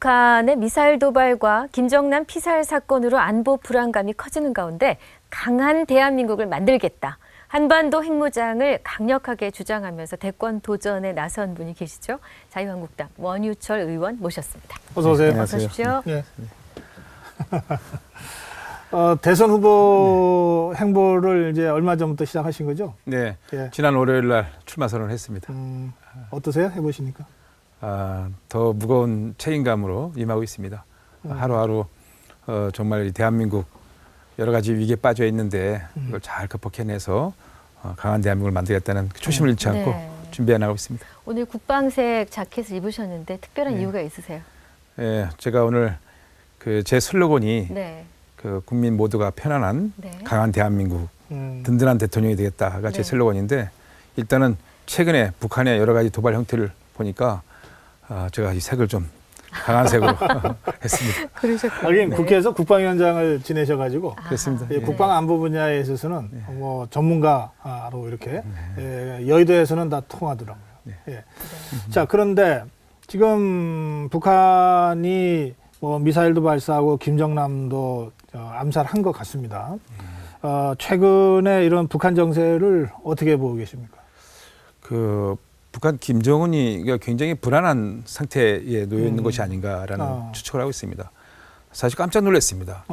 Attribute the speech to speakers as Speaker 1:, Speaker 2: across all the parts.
Speaker 1: 북한의 미사일 도발과 김정남 피살 사건으로 안보 불안감이 커지는 가운데 강한 대한민국을 만들겠다. 한반도 핵무장을 강력하게 주장하면서 대권 도전에 나선 분이 계시죠. 자유한국당 원유철 의원 모셨습니다.
Speaker 2: 어서 오세요.
Speaker 1: 어서 오십시오.
Speaker 2: 네. 대선 후보 행보를 이제 얼마 전부터 시작하신 거죠?
Speaker 3: 네.
Speaker 2: 예.
Speaker 3: 지난 월요일 날 출마 선언을 했습니다.
Speaker 2: 어떠세요? 해보시니까?
Speaker 3: 더 무거운 책임감으로 임하고 있습니다. 하루하루 정말 대한민국 여러 가지 위기에 빠져 있는데 이걸 잘 극복해내서 강한 대한민국을 만들겠다는 초심을 잃지 않고
Speaker 1: 네.
Speaker 3: 준비해 나가고 있습니다.
Speaker 1: 오늘 국방색 자켓을 입으셨는데 특별한
Speaker 3: 네.
Speaker 1: 이유가 있으세요?
Speaker 3: 예, 제가 오늘 제 슬로건이
Speaker 1: 네.
Speaker 3: 국민 모두가 편안한
Speaker 1: 네.
Speaker 3: 강한 대한민국 든든한 대통령이 되겠다가 제
Speaker 1: 네.
Speaker 3: 슬로건인데 일단은 최근에 북한의 여러 가지 도발 형태를 보니까 제가 이 색을 좀 강한 색으로 했습니다.
Speaker 1: 그러셨군요.
Speaker 2: 하긴
Speaker 1: 네.
Speaker 2: 국회에서 국방위원장을 지내셔가지고
Speaker 3: 그렇습니다.
Speaker 2: 예, 국방안보 분야에 있어서는 뭐 전문가로 이렇게 예, 여의도에서는 다 통하더라고요. 예. 자, 그런데 지금 북한이 뭐 미사일도 발사하고 김정남도 암살한 것 같습니다. 최근에 이런 북한 정세를 어떻게 보고 계십니까?
Speaker 3: 북한 김정은이 굉장히 불안한 상태에 놓여 있는 것이 아닌가라는 추측을 하고 있습니다. 사실 깜짝 놀랐습니다.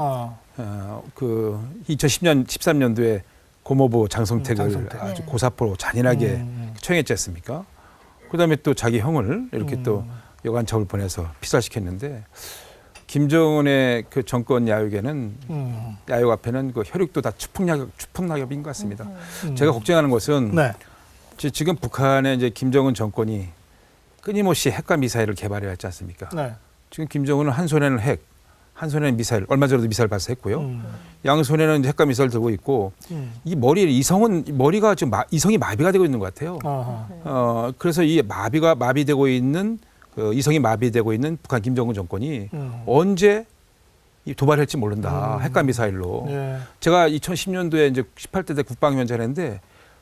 Speaker 3: 2010년, 13년도에 고모부 장성택을 아주
Speaker 1: 네.
Speaker 3: 고사포로 잔인하게 처형했지 않습니까? 그다음에 또 자기 형을 이렇게 또 여간첩을 보내서 피살시켰는데 김정은의 그 정권 야욕에는 야욕 앞에는 그 혈육도 다 추풍낙엽인 것 같습니다. 제가 걱정하는 것은
Speaker 2: 네.
Speaker 3: 지금 북한의 이제 김정은 정권이 끊임없이 핵과 미사일을 개발해 왔지 않습니까?
Speaker 2: 네.
Speaker 3: 지금 김정은은 한 손에는 핵, 한 손에는 미사일, 얼마 전에도 미사일 발사했고요. 양 손에는 핵과 미사일 들고 있고 이 머리가 지금 이성이 마비가 되고 있는 것 같아요. 그래서 이 마비되고 있는 이성이 마비되고 있는 북한 김정은 정권이 언제 도발할지 모른다. 핵과 미사일로.
Speaker 2: 예.
Speaker 3: 제가 2010년도에 이제 18대 때 국방위원장을 했는데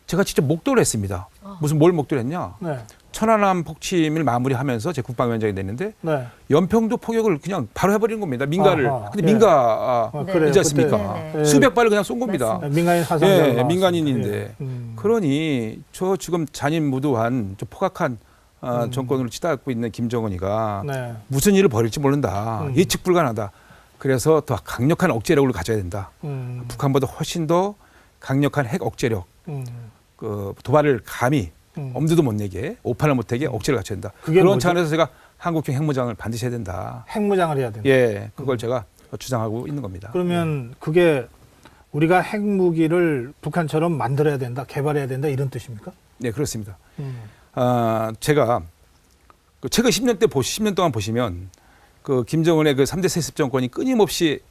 Speaker 3: 제가 직접 목도를 했습니다. 무슨 뭘 목도를 했냐?
Speaker 2: 네.
Speaker 3: 천안함 폭침을 마무리하면서 제 국방위원장이 됐는데
Speaker 2: 네.
Speaker 3: 연평도 포격을 그냥 바로 해버리는 겁니다. 민가를.
Speaker 2: 아하,
Speaker 3: 근데
Speaker 2: 예.
Speaker 3: 민가
Speaker 2: 그래요.
Speaker 3: 이지 않습니까?
Speaker 1: 네,
Speaker 2: 네.
Speaker 3: 수백 발을 그냥 쏜 겁니다.
Speaker 2: 민간인 사상자가
Speaker 3: 예, 민간인인데.
Speaker 2: 예.
Speaker 3: 그러니 저 지금 잔인무도한 좀 포악한 정권으로 치닫고 있는 김정은이가
Speaker 2: 네.
Speaker 3: 무슨 일을 벌일지 모른다. 예측 불가능하다. 그래서 더 강력한 억제력을 가져야 된다. 북한보다 훨씬 더 강력한 핵 억제력, 도발을 감히 엄두도 못 내게, 오판을 못 내게 억제를 갖춰야 된다. 그런
Speaker 2: 뭐죠?
Speaker 3: 차원에서 제가 한국형 핵무장을 반드시 해야 된다.
Speaker 2: 핵무장을 해야 된다.
Speaker 3: 예, 그걸 제가 주장하고 있는 겁니다.
Speaker 2: 그러면 그게 우리가 핵무기를 북한처럼 만들어야 된다, 개발해야 된다 이런 뜻입니까?
Speaker 3: 네, 그렇습니다. 제가 최근 10년 동안 보시면 김정은의 3대 세습 정권이 끊임없이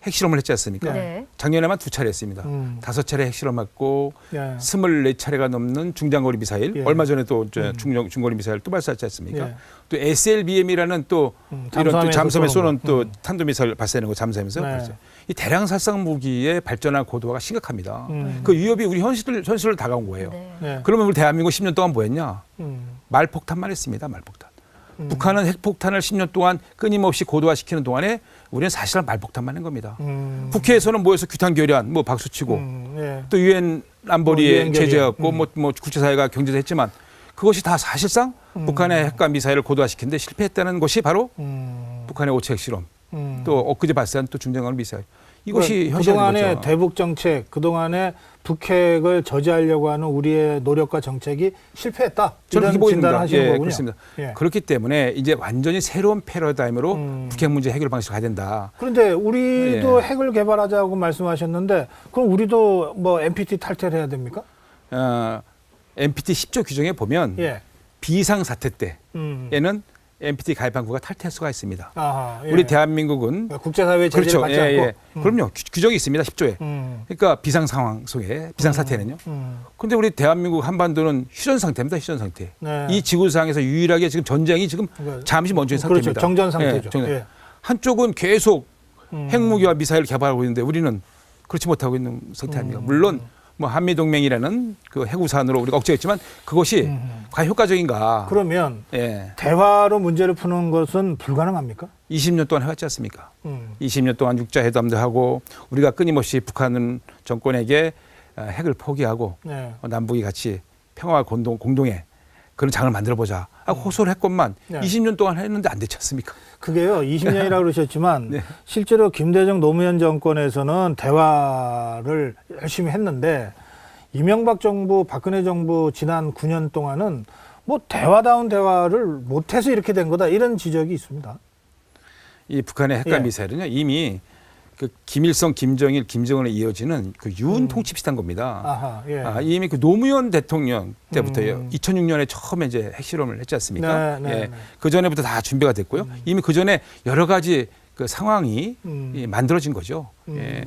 Speaker 3: 핵실험을 했지 않습니까?
Speaker 1: 네.
Speaker 3: 작년에만 2차례 했습니다. 5차례 핵실험했고
Speaker 2: 예.
Speaker 3: 24차례가 넘는 중장거리 미사일,
Speaker 2: 예.
Speaker 3: 얼마 전에 또 중거리 미사일 또 발사했지 않습니까?
Speaker 2: 예.
Speaker 3: 또 SLBM이라는 또 이런 또 잠수함에 쏘는 또
Speaker 2: 거.
Speaker 3: 탄도미사일 발사하는 거 잠수하면서
Speaker 2: 네.
Speaker 3: 그렇죠. 이 대량 살상 무기의 발전한 고도가 심각합니다. 그 위협이 우리 현실로 다가온 거예요.
Speaker 1: 네.
Speaker 2: 네.
Speaker 3: 그러면 우리 대한민국 10년 동안 뭐 했냐? 말폭탄만 했습니다. 말폭탄. 북한은 핵폭탄을 10년 동안 끊임없이 고도화시키는 동안에 우리는 사실은 말폭탄만 한 겁니다. 국회에서는 모여서 규탄 결의안 박수치고
Speaker 2: 예.
Speaker 3: 또 유엔 안보리에
Speaker 2: 유엔 결의.
Speaker 3: 제재했고 뭐 국제사회가 경제도 했지만 그것이 다 사실상 북한의 핵과 미사일을 고도화시키는데 실패했다는 것이 바로 북한의 5차 핵실험 또 엊그제 발사한 또 중장거리 미사일 이것이 현실인
Speaker 2: 그동안의
Speaker 3: 거죠.
Speaker 2: 대북 정책, 그동안의 북핵을 저지하려고 하는 우리의 노력과 정책이 실패했다.
Speaker 3: 저는
Speaker 2: 이런
Speaker 3: 그렇게
Speaker 2: 진단을
Speaker 3: 보입니다.
Speaker 2: 하시는
Speaker 3: 예,
Speaker 2: 거군요.
Speaker 3: 그렇습니다.
Speaker 2: 예.
Speaker 3: 그렇기 때문에 이제 완전히 새로운 패러다임으로 북핵 문제 해결 방식을 가야 된다.
Speaker 2: 그런데 우리도
Speaker 3: 예.
Speaker 2: 핵을 개발하자고 말씀하셨는데 그럼 우리도 뭐 NPT 탈퇴를 해야 됩니까?
Speaker 3: NPT 10조 규정에 보면
Speaker 2: 예.
Speaker 3: 비상사태 때에는 NPT 가입한 국가 탈퇴할 수가 있습니다.
Speaker 2: 아하, 예.
Speaker 3: 우리 대한민국은
Speaker 2: 국제사회 제재를
Speaker 3: 그렇죠.
Speaker 2: 받지 않고.
Speaker 3: 그럼요. 규정이 있습니다. 10조에. 그러니까 비상 상황 속에 비상사태는요. 그런데 우리 대한민국 한반도는 휴전 상태입니다. 휴전 상태.
Speaker 2: 네.
Speaker 3: 이 지구상에서 유일하게 지금 전쟁이 지금 잠시 멈춘 상태입니다.
Speaker 2: 그렇죠. 정전 상태죠.
Speaker 3: 예, 정전.
Speaker 2: 예.
Speaker 3: 한쪽은 계속 핵무기와 미사일을 개발하고 있는데 우리는 그렇지 못하고 있는 상태 아닙니까? 물론 뭐 한미 동맹이라는 그 해구산으로 우리가 억제했지만 그것이 과연 효과적인가?
Speaker 2: 그러면
Speaker 3: 예.
Speaker 2: 대화로 문제를 푸는 것은 불가능합니까?
Speaker 3: 20년 동안 해왔지 않습니까? 20년 동안 육자 회담도 하고 우리가 끊임없이 북한 정권에게 핵을 포기하고
Speaker 2: 네.
Speaker 3: 남북이 같이 평화와 공동의 그런 장을 만들어보자 하고 호소를 했건만
Speaker 2: 네.
Speaker 3: 20년 동안 했는데 안 됐지 않습니까?
Speaker 2: 그게요. 20년이라고 그러셨지만
Speaker 3: 네.
Speaker 2: 실제로 김대중 노무현 정권에서는 대화를 열심히 했는데 이명박 정부, 박근혜 정부 지난 9년 동안은 뭐 대화다운 대화를 못해서 이렇게 된 거다 이런 지적이 있습니다.
Speaker 3: 이 북한의 핵과
Speaker 2: 예.
Speaker 3: 미사일은요 이미 그 김일성, 김정일, 김정은에 이어지는 그 유은 통치 비슷한 겁니다.
Speaker 2: 아하, 예.
Speaker 3: 이미 그 노무현 대통령 때부터요. 2006년에 처음에 이제 핵실험을 했지 않습니까?
Speaker 2: 네, 네,
Speaker 3: 예.
Speaker 2: 네.
Speaker 3: 그 전에부터 다 준비가 됐고요. 이미 그 전에 여러 가지 그 상황이 만들어진 거죠. 예.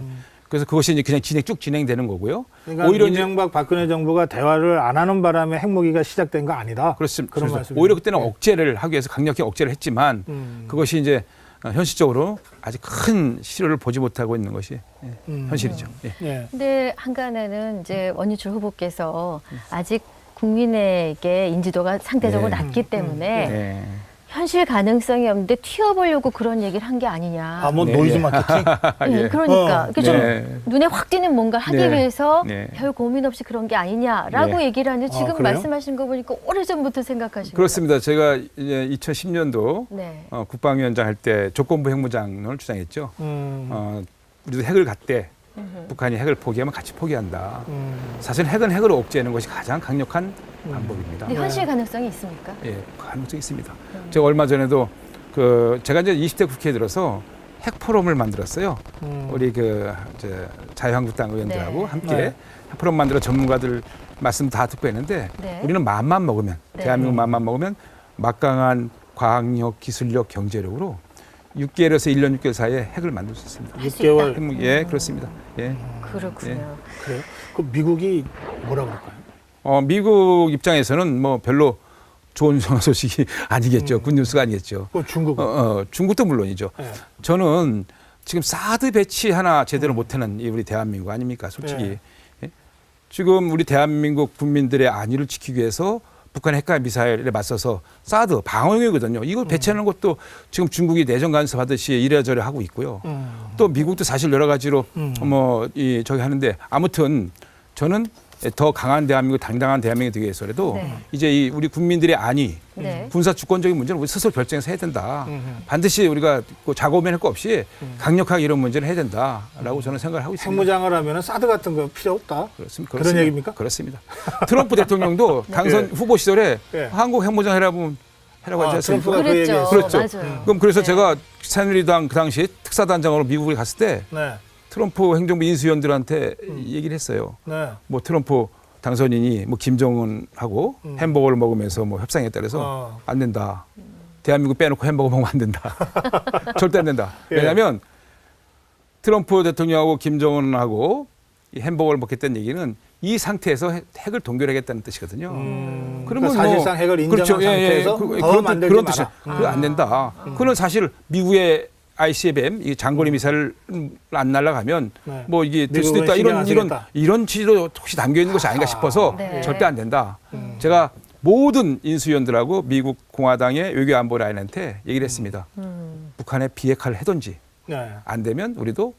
Speaker 3: 그래서 그것이 이제 그냥 쭉 진행되는 거고요.
Speaker 2: 그러니까
Speaker 3: 오히려
Speaker 2: 이명박, 박근혜 정부가 대화를 안 하는 바람에 핵무기가 시작된 거 아니다.
Speaker 3: 그렇습니다.
Speaker 2: 그런
Speaker 3: 그래서
Speaker 2: 말씀이에요.
Speaker 3: 오히려 그때는
Speaker 2: 예.
Speaker 3: 억제를 하기 위해서 강력히 억제를 했지만 그것이 이제 현실적으로 아직 큰 실효를 보지 못하고 있는 것이 현실이죠. 예.
Speaker 2: 예.
Speaker 1: 근데 한간에는 이제 원유철 후보께서 아직 국민에게 인지도가 상대적으로
Speaker 3: 네.
Speaker 1: 낮기 때문에
Speaker 3: 네.
Speaker 1: 현실 가능성이 없는데 튀어보려고 그런 얘기를 한 게 아니냐.
Speaker 2: 뭐
Speaker 3: 네,
Speaker 2: 노이즈
Speaker 3: 예.
Speaker 2: 마케팅?
Speaker 1: 네, 그러니까 이렇게 좀
Speaker 3: 네.
Speaker 1: 눈에 확 띄는 뭔가를 하기
Speaker 3: 네.
Speaker 1: 위해서
Speaker 3: 네.
Speaker 1: 별 고민 없이 그런 게 아니냐라고
Speaker 3: 네.
Speaker 1: 얘기를 하는데 지금
Speaker 2: 그래요?
Speaker 1: 말씀하신 거 보니까 오래전부터 생각하시는
Speaker 3: 그렇습니다. 제가 이제 2010년도
Speaker 1: 네.
Speaker 3: 국방위원장 할 때 조건부 핵무장을 주장했죠. 우리도 핵을 갖되 북한이 핵을 포기하면 같이 포기한다. 사실 핵은 핵으로 억제하는 것이 가장 강력한 방법입니다.
Speaker 1: 근데 현실 가능성이 있습니까?
Speaker 3: 예, 가능성이 있습니다. 제가 얼마 전에도 제가 이제 20대 국회에 들어서 핵 포럼을 만들었어요. 우리 자유한국당 의원들하고
Speaker 1: 네.
Speaker 3: 함께
Speaker 2: 네.
Speaker 3: 핵 포럼 만들어 전문가들 말씀 다 듣고 했는데
Speaker 1: 네.
Speaker 3: 우리는 마음만 먹으면
Speaker 1: 네.
Speaker 3: 대한민국 마음만 먹으면 막강한 과학력, 기술력, 경제력으로 6개월에서 1년 6개월 사이에 핵을 만들 수 있습니다.
Speaker 1: 할 수
Speaker 2: 6개월.
Speaker 1: 있다.
Speaker 3: 핵무기, 예, 그렇습니다. 예.
Speaker 1: 그렇군요.
Speaker 2: 그래요? 그 미국이 뭐라 그럴까요?
Speaker 3: 미국 입장에서는 뭐 별로 좋은 소식이 아니겠죠. 굿뉴스가 아니겠죠.
Speaker 2: 그 중국.
Speaker 3: 중국도 물론이죠.
Speaker 2: 예.
Speaker 3: 저는 지금 사드 배치 하나 제대로 못하는 이 우리 대한민국 아닙니까? 솔직히. 예? 지금 우리 대한민국 국민들의 안위를 지키기 위해서 북한 핵과 미사일에 맞서서 사드 방어용이거든요. 이걸 배치하는 것도 지금 중국이 내정 간섭하듯이 이래저래 하고 있고요. 또 미국도 사실 여러 가지로 저기 하는데 아무튼 저는 더 강한 대한민국, 당당한 대한민국이 되기 위해서라도
Speaker 1: 네.
Speaker 3: 이제 우리 국민들의 안위,
Speaker 1: 네.
Speaker 3: 군사 주권적인 문제는 우리 스스로 결정해서 해야 된다. 반드시 우리가 자고면 할 거 없이 강력하게 이런 문제를 해야 된다라고 저는 생각을 하고 있습니다.
Speaker 2: 핵무장을 하면 사드 같은 거 필요 없다.
Speaker 3: 그렇습니다.
Speaker 2: 그런 얘기입니까?
Speaker 3: 그렇습니다. 트럼프 대통령도 당선 후보 시절에
Speaker 2: 예.
Speaker 3: 한국 핵무장 해라고 하지 않습니까?
Speaker 2: 트럼프가 그
Speaker 1: 그랬죠.
Speaker 2: 얘기했어요.
Speaker 3: 그렇죠.
Speaker 1: 맞아요.
Speaker 3: 그럼 그래서
Speaker 1: 네.
Speaker 3: 제가 새누리당 그 당시 특사단장으로 미국에 갔을 때
Speaker 2: 네.
Speaker 3: 트럼프 행정부 인수위원들한테 얘기를 했어요.
Speaker 2: 네.
Speaker 3: 뭐 트럼프 당선인이 뭐 김정은하고 햄버거를 먹으면서 뭐 협상했다 그래서 안 된다. 대한민국 빼놓고 햄버거 먹으면 안 된다. 절대 안 된다.
Speaker 2: 예.
Speaker 3: 왜냐하면 트럼프 대통령하고 김정은하고 이 햄버거를 먹겠다는 얘기는 이 상태에서 핵을 동결하겠다는 뜻이거든요.
Speaker 2: 그러니까 사실상 핵을 인정한
Speaker 3: 그렇죠.
Speaker 2: 상태에서 더 만들지
Speaker 3: 그런
Speaker 2: 마라.
Speaker 3: 뜻이에요. 그거 안 된다. 그건 사실 미국의 ICBM 이 장거리 미사일 안 날아가면
Speaker 2: 네.
Speaker 3: 뭐 이게 될 수도
Speaker 2: 미국은
Speaker 3: 있다.
Speaker 2: 신경 안
Speaker 3: 이런
Speaker 2: 쓰겠다.
Speaker 3: 이런 취지도 혹시 담겨 있는 것이 아닌가 싶어서
Speaker 1: 네.
Speaker 3: 절대 안 된다. 제가 모든 인수위원들하고 미국 공화당의 외교안보 라인한테 얘기를 했습니다. 북한에 비핵화를 해든지
Speaker 2: 네.
Speaker 3: 안 되면 우리도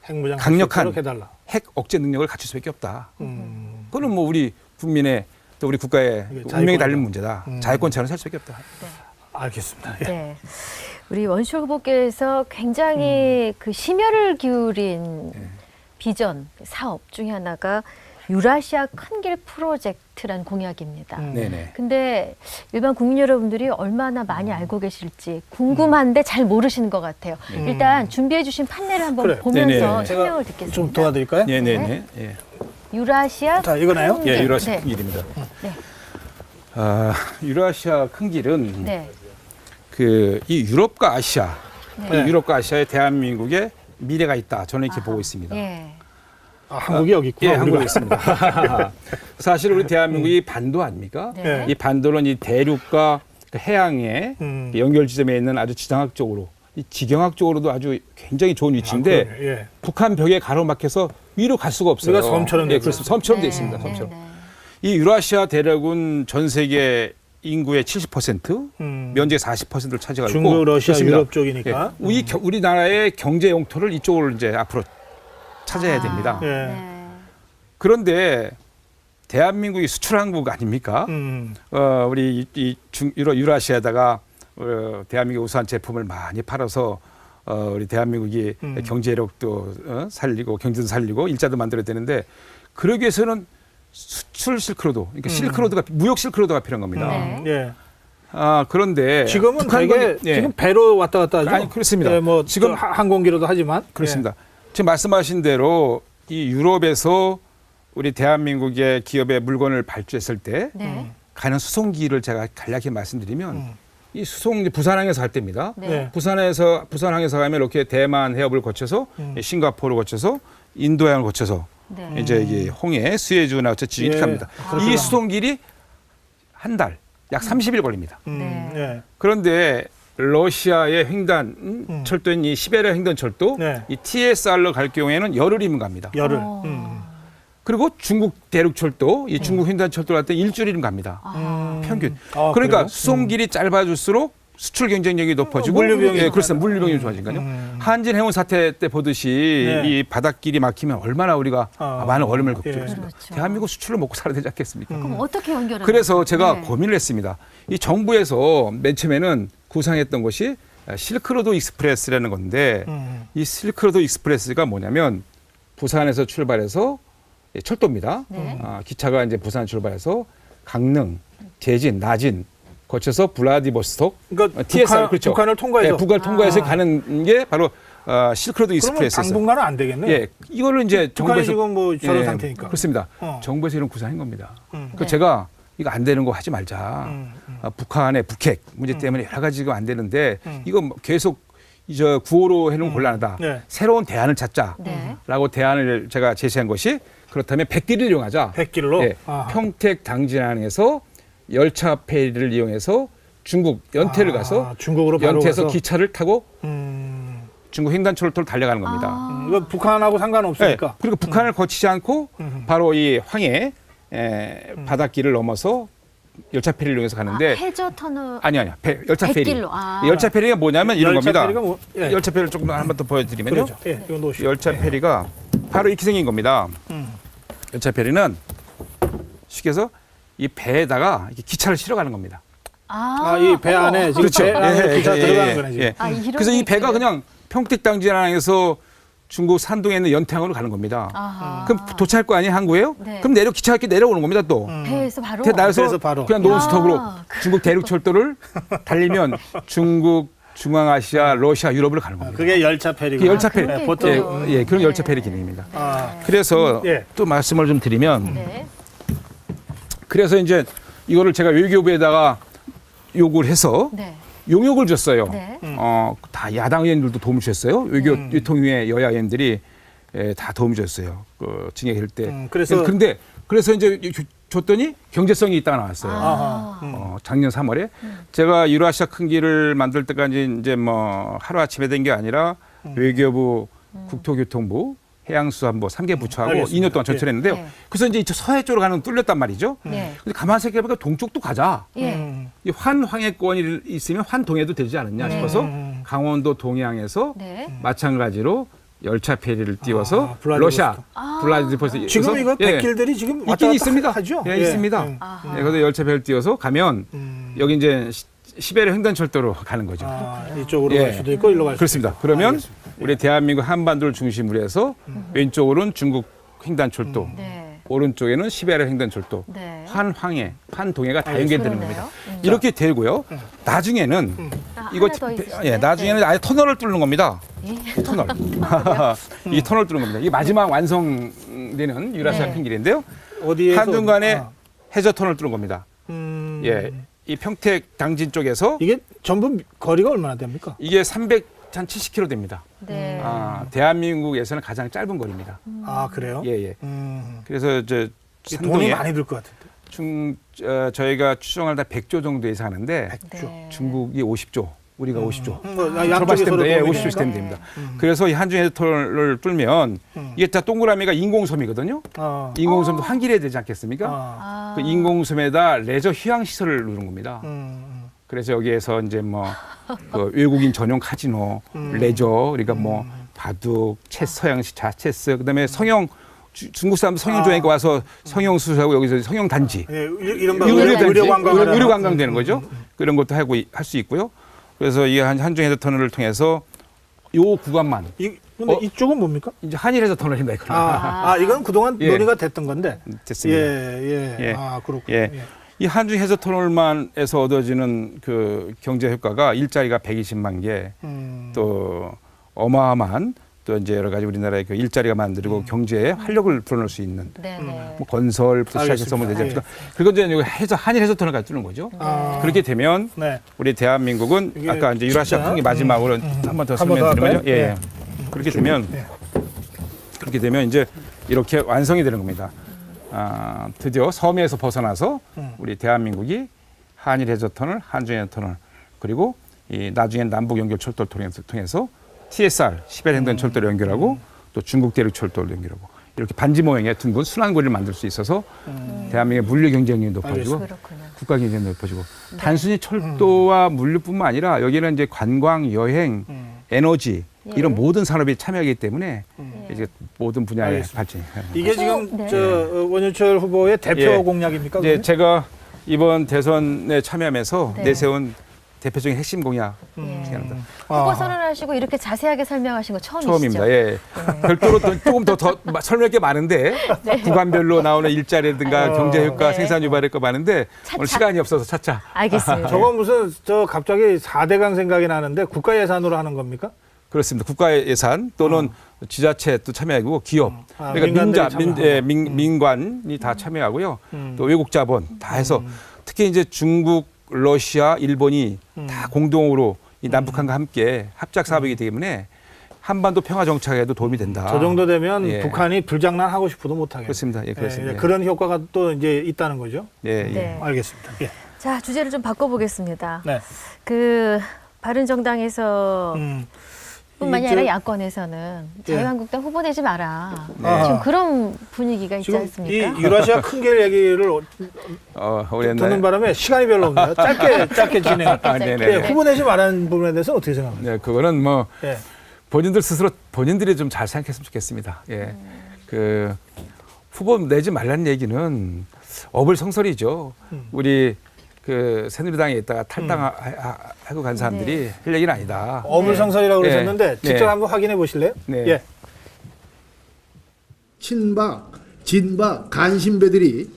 Speaker 2: 핵무장
Speaker 3: 강력한
Speaker 2: 해달라.
Speaker 3: 핵 억제 능력을 갖출 수밖에 없다.
Speaker 2: 음.
Speaker 3: 그거는 뭐 우리 국민의 또 우리 국가의
Speaker 2: 이게
Speaker 3: 운명이
Speaker 2: 자유권이다.
Speaker 3: 달린 문제다. 자유권 제한을 살 수밖에 없다.
Speaker 2: 알겠습니다. 예.
Speaker 1: 네. 우리 원시철 후보께서 굉장히 그 심혈을 기울인 비전, 사업 중에 하나가 유라시아 큰길 프로젝트란 공약입니다.
Speaker 3: 네네.
Speaker 1: 근데 일반 국민 여러분들이 얼마나 많이 알고 계실지 궁금한데 잘 모르시는 것 같아요. 일단 준비해 주신 판넬을 한번
Speaker 2: 그래요.
Speaker 1: 보면서
Speaker 3: 네네.
Speaker 1: 설명을
Speaker 2: 좀
Speaker 1: 듣겠습니다.
Speaker 2: 도와드릴까요?
Speaker 3: 네네네. 예.
Speaker 1: 유라시아
Speaker 2: 자, 이거나요?
Speaker 1: 큰길.
Speaker 3: 예, 유라시아
Speaker 1: 네.
Speaker 3: 큰 길입니다.
Speaker 1: 네.
Speaker 3: 유라시아 큰 길은
Speaker 1: 네.
Speaker 3: 이 유럽과 아시아,
Speaker 2: 네.
Speaker 3: 이 유럽과 아시아에 대한민국의 미래가 있다. 저는 이렇게 보고 있습니다.
Speaker 1: 예.
Speaker 2: 한국이 여기 있구나.
Speaker 3: 예, 한국에
Speaker 2: 우리가.
Speaker 3: 있습니다. 사실 우리 대한민국이 반도 아닙니까?
Speaker 1: 네.
Speaker 3: 이 반도는 이 대륙과 그 해양의
Speaker 2: 음.
Speaker 3: 연결 지점에 있는 아주 지정학적으로 이 지경학적으로도 아주 굉장히 좋은 위치인데
Speaker 2: 그럼요. 예.
Speaker 3: 북한 벽에 가로막혀서 위로 갈 수가 없어요.
Speaker 2: 우리가 섬처럼
Speaker 3: 예,
Speaker 2: 돼
Speaker 3: 그렇습니다. 섬처럼 돼 있습니다. 섬처럼. 이 유라시아 대륙은 전 세계 인구의 70%, 면적의 40%를 차지하고 있고
Speaker 2: 중국, 러시아,
Speaker 3: 그렇습니다.
Speaker 2: 유럽 쪽이니까.
Speaker 3: 예, 우리나라의 경제 영토를 이쪽으로 이제 앞으로 차지해야 됩니다.
Speaker 2: 예.
Speaker 3: 그런데 대한민국이 수출 항국 아닙니까? 우리 유라시아에다가 대한민국 우수한 제품을 많이 팔아서 우리 대한민국이 경제력도 살리고 경제도 살리고 일자도 만들어야 되는데 그러기 위해서는 수출 실크로드, 그러니까 실크로드가 무역 실크로드가 필요한 겁니다.
Speaker 1: 네.
Speaker 2: 예.
Speaker 3: 그런데
Speaker 2: 지금은
Speaker 3: 북한
Speaker 2: 되게
Speaker 3: 예.
Speaker 2: 지금 배로 왔다 갔다 하죠.
Speaker 3: 아니, 그렇습니다.
Speaker 2: 예, 뭐
Speaker 3: 지금
Speaker 2: 지금 항공기로도 하지만
Speaker 3: 그렇습니다. 지금 말씀하신 대로 이 유럽에서 우리 대한민국의 기업의 물건을 발주했을 때
Speaker 1: 네.
Speaker 3: 가는 수송기를 제가 간략히 말씀드리면 이 수송 부산항에서 할 때입니다.
Speaker 1: 네.
Speaker 3: 부산항에서 가면 이렇게 대만 해협을 거쳐서 싱가포르를 거쳐서 인도양을 거쳐서
Speaker 1: 네.
Speaker 3: 이제 이게 홍해, 수에즈나 어쩌지 이렇게
Speaker 2: 예.
Speaker 3: 합니다.
Speaker 2: 그렇구나.
Speaker 3: 이 수송길이 한 달, 약 30일 걸립니다.
Speaker 1: 네.
Speaker 2: 예.
Speaker 3: 그런데 러시아의 횡단 철도인 이 시베리아 횡단 철도,
Speaker 2: 네.
Speaker 3: 이 TSR로 갈 경우에는 열흘이면 갑니다.
Speaker 2: 열흘.
Speaker 3: 그리고 중국 대륙 철도, 이 중국 횡단 철도 갈 때 일주일이면 갑니다. 평균.
Speaker 2: 아,
Speaker 3: 그러니까
Speaker 2: 그래요?
Speaker 3: 수송길이 짧아질수록 수출 경쟁력이 높아지고
Speaker 2: 물류 비용이
Speaker 3: 예, 그렇습니다. 물류 비용이 좋아지니까요. 한진 해운 사태 때 보듯이
Speaker 2: 네.
Speaker 3: 이 바닷길이 막히면 얼마나 우리가 많은 어려움을 겪죠.
Speaker 2: 예.
Speaker 3: 그렇습니다.
Speaker 1: 그렇죠.
Speaker 3: 대한민국 수출을 먹고 살아야 되지 않겠습니까?
Speaker 1: 그럼 어떻게 연결하는
Speaker 3: 그래서 제가
Speaker 1: 네.
Speaker 3: 고민을 했습니다. 이 정부에서 맨 처음에는 구상했던 것이 실크로드 익스프레스라는 건데 이 실크로드 익스프레스가 뭐냐면 부산에서 출발해서 철도입니다.
Speaker 1: 네.
Speaker 3: 기차가 이제 부산 출발해서 강릉, 제진, 나진 거쳐서 블라디보스톡,
Speaker 2: 그러니까
Speaker 3: TSR 그렇죠.
Speaker 2: 북한을 통과해서.
Speaker 3: 네, 북한을 통과해서 가는 게 바로 실크로드
Speaker 2: 그러면
Speaker 3: 익스프레스였어요.
Speaker 2: 당분간은 안 되겠네.
Speaker 3: 예, 이거를 이제
Speaker 2: 북한이
Speaker 3: 정부에서
Speaker 2: 지금 뭐 저런 상태니까.
Speaker 3: 그렇습니다.
Speaker 2: 어.
Speaker 3: 정부에서 이런 구상한 겁니다. 그
Speaker 1: 네.
Speaker 3: 제가 이거 안 되는 거 하지 말자. 북한의 북핵 문제 때문에 여러 가지가 안 되는데 이거 뭐 계속 이제 구호로 해놓으면 곤란하다.
Speaker 2: 네.
Speaker 3: 새로운 대안을 찾자라고
Speaker 1: 네.
Speaker 3: 대안을 제가 제시한 것이 그렇다면 백길을 이용하자.
Speaker 2: 백길로.
Speaker 3: 예,
Speaker 2: 아하.
Speaker 3: 평택 당진항에서 열차 페리를 이용해서 중국 연태를 가서
Speaker 2: 중국으로 바로
Speaker 3: 연태에서
Speaker 2: 가서.
Speaker 3: 기차를 타고
Speaker 2: 음.
Speaker 3: 중국 횡단철도를 달려가는 겁니다.
Speaker 2: 이거 북한하고 상관없으니까.
Speaker 3: 네, 그리고 북한을 거치지 않고 바로 이 황해 바닷길을 넘어서 열차 페리를 이용해서 가는데
Speaker 1: 해저 터널
Speaker 3: 아니요. 열차 페리.
Speaker 1: 백길로.
Speaker 3: 열차 페리가 뭐냐면 이런
Speaker 2: 열차
Speaker 3: 겁니다.
Speaker 2: 페리가 뭐, 예.
Speaker 3: 열차 페리를 조금 한번 더 보여드리면요.
Speaker 2: 그렇죠. 예, 이거 놓으시죠.
Speaker 3: 열차 페리가 바로 이렇게 생긴 겁니다. 열차 페리는 쉽게 해서 이 배에다가 이렇게 기차를 실어가는 겁니다.
Speaker 2: 이 배 안에 지금
Speaker 3: 그렇죠.
Speaker 2: 배 안에 기차 들어가는 거네 지금.
Speaker 3: 예. 그래서 이 배가 그냥 평택 당진항에서 중국 산동에 있는 연태항으로 가는 겁니다.
Speaker 1: 아하.
Speaker 3: 그럼 도착할 거 아니에요? 한국에요?
Speaker 1: 네.
Speaker 3: 그럼 기차 이렇게 내려오는 겁니다. 또.
Speaker 1: 배에서 바로
Speaker 3: 나에서
Speaker 2: 배에서 바로.
Speaker 3: 그냥 논스톱으로 중국 대륙철도를 달리면 중국, 중앙아시아, 러시아, 유럽으로 가는 겁니다.
Speaker 2: 그게 열차 페리고.
Speaker 3: 그게 열차 페리.
Speaker 1: 그런 게
Speaker 2: 예, 보통
Speaker 1: 있군요.
Speaker 3: 예, 그런
Speaker 1: 네.
Speaker 3: 열차 페리 기능입니다.
Speaker 2: 아,
Speaker 3: 그래서
Speaker 2: 예.
Speaker 3: 또 말씀을 좀 드리면
Speaker 1: 네.
Speaker 3: 그래서 이제 이거를 제가 외교부에다가 요구를 해서
Speaker 1: 네.
Speaker 3: 용역을 줬어요.
Speaker 1: 네.
Speaker 3: 다 야당 의원들도 도움을 주셨어요. 외교 유통위의 여야 의원들이 다 도움을 줬어요. 그 증액할 때. 그래서 이제 줬더니 경제성이 있다가 나왔어요.
Speaker 2: 아하.
Speaker 3: 작년 3월에 제가 유라시아 큰 길을 만들 때까지 이제 뭐 하루 아침에 된 게 아니라 외교부, 국토교통부, 해양수산부 3개 부처하고
Speaker 2: 알겠습니다.
Speaker 3: 2년 동안 전철했는데요.
Speaker 2: 예.
Speaker 3: 그래서 이제 서해 쪽으로 가는 건 뚫렸단 말이죠.
Speaker 1: 네.
Speaker 3: 근데 가만 생각해보니까 동쪽도 가자.
Speaker 1: 예.
Speaker 3: 이 환황해권이 있으면 환동해도 되지 않느냐 싶어서 강원도 동해안에서
Speaker 1: 네.
Speaker 3: 마찬가지로 열차 페리를 띄워서
Speaker 2: 블라디보스토크.
Speaker 3: 러시아 블라디보스토크
Speaker 2: 지금 이거 백길들이 지금 왔다
Speaker 3: 있긴
Speaker 2: 갔다
Speaker 3: 있습니다.
Speaker 2: 하죠?
Speaker 3: 예, 있습니다. 예, 그래서 열차 페리를 띄워서 가면 여기 이제 시베리아 횡단철도로 가는 거죠.
Speaker 2: 이쪽으로
Speaker 3: 예.
Speaker 2: 갈 수도 있고 일로 갈 수도
Speaker 3: 그렇습니다.
Speaker 2: 있고.
Speaker 3: 그러면
Speaker 2: 알겠습니다.
Speaker 3: 우리 대한민국 한반도를 중심으로 해서 왼쪽으로는 중국 횡단철도,
Speaker 1: 네.
Speaker 3: 오른쪽에는 시베리아 횡단철도,
Speaker 1: 네.
Speaker 3: 환황해, 환동해가 다 연결되는
Speaker 1: 그러네요.
Speaker 3: 겁니다. 이렇게 되고요. 나중에는 이거
Speaker 1: 하나 더 있으세요?
Speaker 3: 예, 나중에는 아예 터널을 뚫는 겁니다.
Speaker 1: 예.
Speaker 3: 터널. 이 터널 뚫는 겁니다. 이게 마지막 완성되는 유라시아
Speaker 1: 네.
Speaker 3: 큰 길인데요.
Speaker 2: 어디에서
Speaker 3: 한중간에 해저 터널 뚫는 겁니다.
Speaker 2: 음,
Speaker 3: 예. 이 평택 당진 쪽에서
Speaker 2: 이게 전부 거리가 얼마나 됩니까?
Speaker 3: 이게 한 70km 됩니다.
Speaker 1: 네.
Speaker 3: 대한민국에서는 가장 짧은 거리입니다.
Speaker 2: 아 그래요?
Speaker 3: 예, 예.
Speaker 2: 음,
Speaker 3: 그래서
Speaker 2: 돈이
Speaker 3: 산동에
Speaker 2: 많이 들 것 같은데.
Speaker 3: 저희가 추정할 때 100조 정도 예상하는데
Speaker 1: 네.
Speaker 3: 중국이 50조, 우리가 50조.
Speaker 2: 양쪽에 서로
Speaker 3: 예,
Speaker 2: 도움이
Speaker 3: 50조씩
Speaker 2: 되니까.
Speaker 3: 되면 됩니다. 그래서 이 한중 해저터널을 뚫면 이게 다 동그라미가 인공섬이거든요.
Speaker 2: 어.
Speaker 3: 인공섬도 환기해야 되지 않겠습니까?
Speaker 2: 어.
Speaker 3: 그 인공섬에다 레저 휴양 시설을 누른 겁니다. 그래서 여기에서 이제 뭐 그 외국인 전용 카지노, 레저, 그러니까 뭐 바둑, 체스, 서양식 자체스, 그다음에 성형 중국 사람 성형 좋아하니까 와서 성형 수술하고 여기서 성형 단지,
Speaker 2: 예, 이른바
Speaker 3: 의료
Speaker 2: 관광
Speaker 3: 의료 관광 되는 거죠. 그런 것도 하고 할 수 있고요. 그래서 이 한중 해저 터널을 통해서 요 구간만
Speaker 2: 근데 이쪽은 뭡니까?
Speaker 3: 이제 한일 해저 터널입니다. 이거는.
Speaker 2: 이건 그동안
Speaker 3: 예.
Speaker 2: 논의가 됐던 건데.
Speaker 3: 됐습니다.
Speaker 2: 예. 그렇군요.
Speaker 3: 예. 이 한중 해저 터널만에서 얻어지는 그 경제 효과가 일자리가 120만 개, 또 어마어마한 또 이제 여러 가지 우리나라의 그 일자리가 만들고 경제에 활력을 불어넣을 수 있는 뭐 건설부터 시작해서 뭐
Speaker 2: 알겠습니다.
Speaker 3: 그리고 이제 한일 해저 터널까지 뚫는 거죠. 그렇게 되면
Speaker 2: 네.
Speaker 3: 우리 대한민국은 아까 이제 유라시아 큰게 마지막으로 한 번 더 설명드리는 거죠. 예. 그렇게 되면 그렇게 되면 이제 이렇게 완성이 되는 겁니다. 드디어 섬에서 벗어나서 우리 대한민국이 한일 해저 터널, 한중 해저 터널 그리고 이 나중엔 남북 연결 철도를 통해서 TSR 시베리아 횡단 철도를 연결하고 또 중국 대륙 철도를 연결하고 이렇게 반지 모양의 둥근 순환고리를 만들 수 있어서 대한민국의 물류 경쟁력이 높아지고 국가 경쟁력이 높아지고 단순히 철도와 물류뿐만 아니라 여기는 이제 관광, 여행, 에너지 이런 모든 산업이 참여하기 때문에 이제 모든 분야의 발전이.
Speaker 2: 이게 지금 원유철 후보의 대표 공약입니까?
Speaker 3: 이제 제가 이번 대선에 참여하면서 내세운 대표적인 핵심 공약 중에 하나입니다.
Speaker 1: 후보 선언하시고 이렇게 자세하게 설명하신 거 처음이시죠?
Speaker 3: 처음입니다. 예. 별도로 조금 더 설명할 게 많은데 구간별로 나오는 일자리라든가 경제 효과, 생산 유발할 거 많은데 오늘 시간이 없어서 차차.
Speaker 1: 알겠습니다.
Speaker 2: 저건 무슨 갑자기 4대강 생각이 나는데 국가 예산으로 하는 겁니까?
Speaker 3: 그렇습니다. 국가 예산 또는 지자체 또 참여하고 기업, 그러니까 민관이 다 참여하고요. 또 외국 자본 다 해서 특히 이제 중국, 러시아, 일본이 다 공동으로 이 남북한과 함께 합작 사업이기 때문에 한반도 평화 정착에도 도움이 된다.
Speaker 2: 저 정도 되면 북한이 불장난 하고 싶어도 못 하겠네요.
Speaker 3: 그렇습니다. 예, 그렇습니다.
Speaker 2: 그런 효과가 또 이제 있다는 거죠.
Speaker 1: 네.
Speaker 2: 알겠습니다. 예.
Speaker 1: 자, 주제를 좀 바꿔보겠습니다.
Speaker 2: 네.
Speaker 1: 그 바른정당에서 뿐만이 아니라 야권에서는 자유한국당 후보 내지 마라. 지금 그런 분위기가 있지 않습니까?
Speaker 2: 이 유라시아 큰길 얘기를 듣는 바람에 시간이 별로 없네요. 짧게 진행. 후보 내지 말라는 부분에 대해서 어떻게 생각합니까?
Speaker 3: 네, 그거는 뭐 본인들 스스로 본인들이 좀 잘 생각했으면 좋겠습니다. 예, 그 후보 내지 말라는 얘기는 어불성설이죠. 우리 그 새누리당에 있다가 탈당하고 간 사람들이 할 얘기는 아니다.
Speaker 2: 어불성설이라고 그러셨는데 직접 한번 확인해 보실래요?
Speaker 3: 네.
Speaker 2: 예.
Speaker 4: 친박, 진박, 간신배들이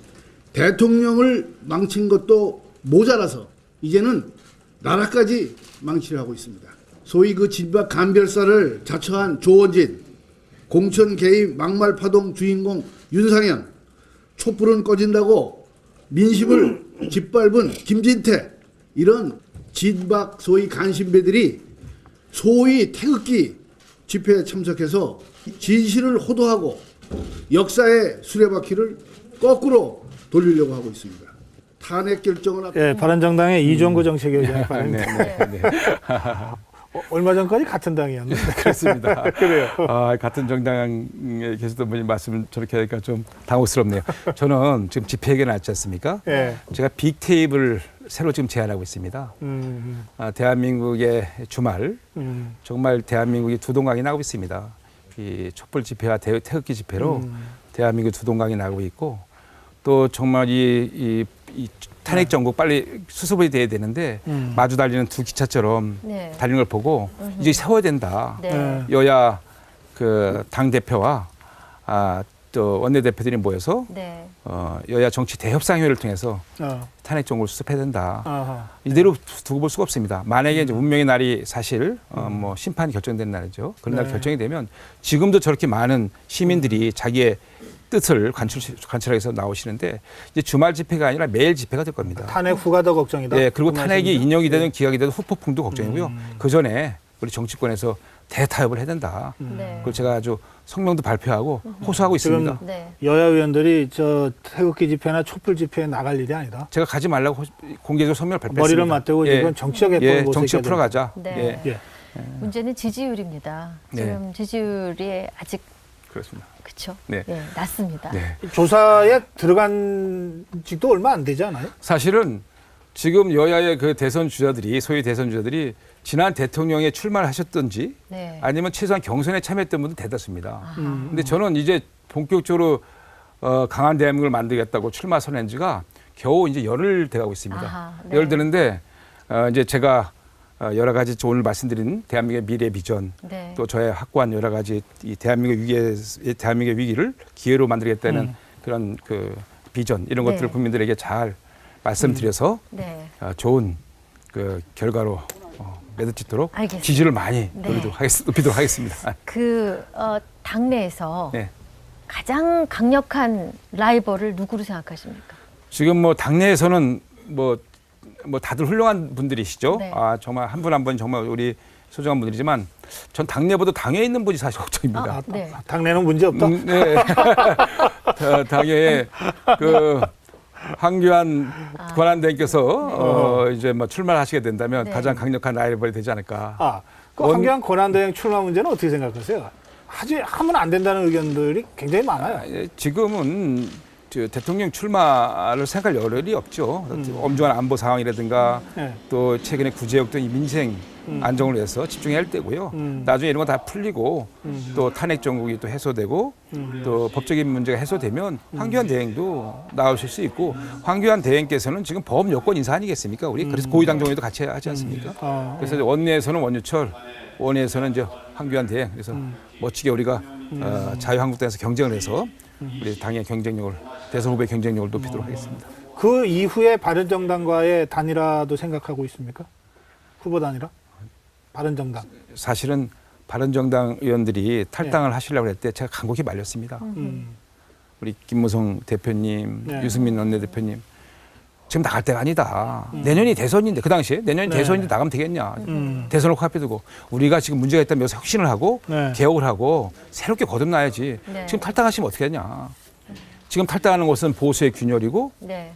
Speaker 4: 대통령을 망친 것도 모자라서 이제는 나라까지 망치려 하고 있습니다. 소위 그 진박 간별사를 자처한 조원진, 공천 개입 막말 파동 주인공 윤상현, 촛불은 꺼진다고 민심을 짓밟은 김진태, 이런 진박 소위 간신배들이 소위 태극기 집회에 참석해서 진실을 호도하고 역사의 수레바퀴를 거꾸로 돌리려고 하고 있습니다. 탄핵 결정을
Speaker 2: 바른정당의 이종구 정책위원장의 발언입니다.
Speaker 3: 네.
Speaker 2: 얼마 전까지 같은 당이었는데.
Speaker 3: 그렇습니다.
Speaker 2: 그래요.
Speaker 3: 같은 정당에 계시던 분이 말씀을 저렇게 하니까 좀 당혹스럽네요. 저는 지금 집회 얘기가 나왔지 않습니까? 제가 빅테이블을 새로 지금 제안하고 있습니다. 대한민국의 주말, 정말 대한민국이 두동강이 나고 있습니다. 이 촛불 집회와 태극기 집회로 대한민국 두동강이 나고 있고 또 정말 이 탄핵 정국 빨리 수습이 돼야 되는데 마주 달리는 두 기차처럼 달리는 걸 보고 이제 세워야 된다. 여야 그 당 대표와 또 원내 대표들이 모여서 여야 정치 대협상회를 통해서 탄핵 정국을 수습해야 된다. 이대로 두고 볼 수가 없습니다. 만약에 이제 운명의 날이 사실 뭐 심판이 결정된 날이죠. 그런 날 결정이 되면 지금도 저렇게 많은 시민들이 자기의 뜻을 관철해서 나오시는데 이제 주말 집회가 아니라 매일 집회가 될 겁니다.
Speaker 2: 탄핵 후가 더 걱정이다.
Speaker 3: 네, 그리고 탄핵이 인용이 되든 기각이 되든 후폭풍도 걱정이고요. 그 전에 우리 정치권에서 대타협을 해야 된다.
Speaker 1: 네.
Speaker 3: 그걸 제가 아주 성명도 발표하고 호소하고
Speaker 2: 지금
Speaker 3: 있습니다.
Speaker 1: 네.
Speaker 2: 여야 의원들이 저 태극기 집회나 촛불 집회에 나갈 일이 아니다.
Speaker 3: 제가 가지 말라고 공개적으로 성명을 발표했습니다.
Speaker 2: 머리를 맞대고 이건 정치적 해법을
Speaker 3: 예,
Speaker 2: 모색해야
Speaker 3: 정치로
Speaker 2: 된다.
Speaker 3: 풀어가자.
Speaker 1: 네.
Speaker 3: 예,
Speaker 2: 예.
Speaker 1: 문제는 지지율입니다.
Speaker 3: 네.
Speaker 1: 지금 지지율이 아직
Speaker 3: 그렇습니다.
Speaker 1: 그렇죠.
Speaker 3: 네.
Speaker 1: 예, 낮습니다.
Speaker 3: 네.
Speaker 2: 조사에 들어간 지도 얼마 안 되지 않아요?
Speaker 3: 사실은 지금 여야의 그 대선 주자들이 소위 대선 주자들이 지난 대통령에 출마를 하셨던지
Speaker 1: 네.
Speaker 3: 아니면 최소한 경선에 참여했던 분들 대다수입니다.
Speaker 1: 아하.
Speaker 3: 근데 저는 이제 본격적으로 강한 대한민국을 만들겠다고 출마 선언한 지가 겨우 이제 열흘 돼가고 있습니다.
Speaker 1: 아하, 네.
Speaker 3: 열흘 되는데 이제 제가 여러 가지 오늘 말씀드린 대한민국의 미래 비전
Speaker 1: 네.
Speaker 3: 또 저의 확고한 여러 가지 이 대한민국의 위기를 기회로 만들겠다는 그런 그 비전 이런
Speaker 1: 네.
Speaker 3: 것들을 국민들에게 잘 말씀드려서
Speaker 1: 네.
Speaker 3: 좋은 그 결과로 맺어지도록
Speaker 1: 알겠습니다.
Speaker 3: 지지를 많이
Speaker 1: 네.
Speaker 3: 높이도록 하겠습니다.
Speaker 1: 그 당내에서
Speaker 3: 네.
Speaker 1: 가장 강력한 라이벌을 누구로 생각하십니까?
Speaker 3: 지금 뭐 당내에서는 뭐 다들 훌륭한 분들이시죠.
Speaker 1: 네.
Speaker 3: 정말 한 분 한 분 정말 우리 소중한 분들이지만 전 당내보다 당에 있는 분이 사실 걱정입니다.
Speaker 1: 네.
Speaker 2: 당내는 문제 없다.
Speaker 3: 네. 당에 그 황교안 권한대행께서 이제 뭐 출마를 하시게 된다면
Speaker 1: 네.
Speaker 3: 가장 강력한 라이벌이 되지 않을까.
Speaker 2: 그 황교안 권한대행 출마 문제는 어떻게 생각하세요? 하면 안 된다는 의견들이 굉장히 많아요.
Speaker 3: 지금은 대통령 출마를 생각할 여력이 없죠. 엄중한 안보 상황이라든가
Speaker 2: 네.
Speaker 3: 또 최근에 구제역 등 이 민생 안정을 위해서 집중해야 할 때고요. 나중에 이런 거 다 풀리고 또 탄핵 정국이 또 해소되고 또 법적인 문제가 해소되면 황교안 대행도 나오실 수 있고 황교안 대행께서는 지금 법 여권 인사 아니겠습니까? 우리 그래서 고위당 정의도 같이 하지 않습니까? 그래서 원내에서는 원유철, 원내에서는 이제 황교안 대행 그래서 멋지게 우리가 자유한국당에서 경쟁을 해서 우리 당의 경쟁력을 대선 후보의 경쟁력을 높이도록 하겠습니다.
Speaker 2: 그 이후에 바른정당과의 단일화도 생각하고 있습니까? 후보 단일화? 바른정당.
Speaker 3: 사실은 바른정당 의원들이 탈당을 하시려고 할 때 제가 간곡히 말렸습니다. 우리 김무성 대표님,
Speaker 2: 네.
Speaker 3: 유승민 원내대표님 지금 나갈 때가 아니다. 내년이 대선인데 그 당시에 내년이
Speaker 2: 네.
Speaker 3: 대선인데 나가면 되겠냐. 대선을 코앞에 두고 우리가 지금 문제가 있다면 여기서 혁신을 하고
Speaker 2: 네.
Speaker 3: 개혁을 하고 새롭게 거듭나야지.
Speaker 1: 네.
Speaker 3: 지금 탈당하시면 어떻게 하냐. 지금 탈당하는 것은 보수의 균열이고
Speaker 1: 네.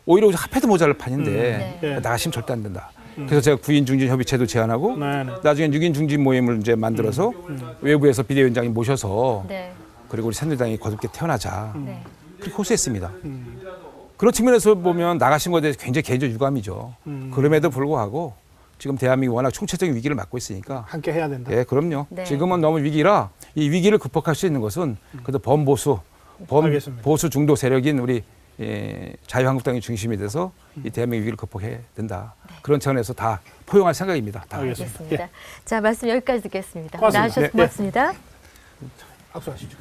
Speaker 3: 오히려 합해도 모자랄 판인데
Speaker 1: 네.
Speaker 3: 나가시면 절대 안 된다. 그래서 제가 9인 중진 협의체도 제안하고
Speaker 2: 네.
Speaker 3: 나중에 6인 중진 모임을 이제 만들어서 외부에서 비대위원장이 모셔서
Speaker 1: 네.
Speaker 3: 그리고 우리 새누리당이 거듭게 태어나자.
Speaker 1: 네.
Speaker 3: 그렇게 호소했습니다. 그런 측면에서 보면 나가신 것에 대해서 굉장히 개인적 유감이죠. 그럼에도 불구하고 지금 대한민국이 워낙 총체적인 위기를 맞고 있으니까
Speaker 2: 함께 해야 된다.
Speaker 3: 예, 그럼요.
Speaker 1: 네.
Speaker 3: 지금은 너무 위기라 이 위기를 극복할 수 있는 것은 그래도
Speaker 2: 알겠습니다.
Speaker 3: 보수 중도 세력인 우리 자유한국당이 중심이 돼서 이 대한민국 위기를 극복해야 된다. 그런 차원에서 다 포용할 생각입니다. 다.
Speaker 2: 알겠습니다.
Speaker 1: 자, 말씀 여기까지 듣겠습니다.
Speaker 2: 고맙습니다.
Speaker 1: 나와주셔서
Speaker 2: 네, 네.
Speaker 1: 고맙습니다.
Speaker 2: 악수하시죠.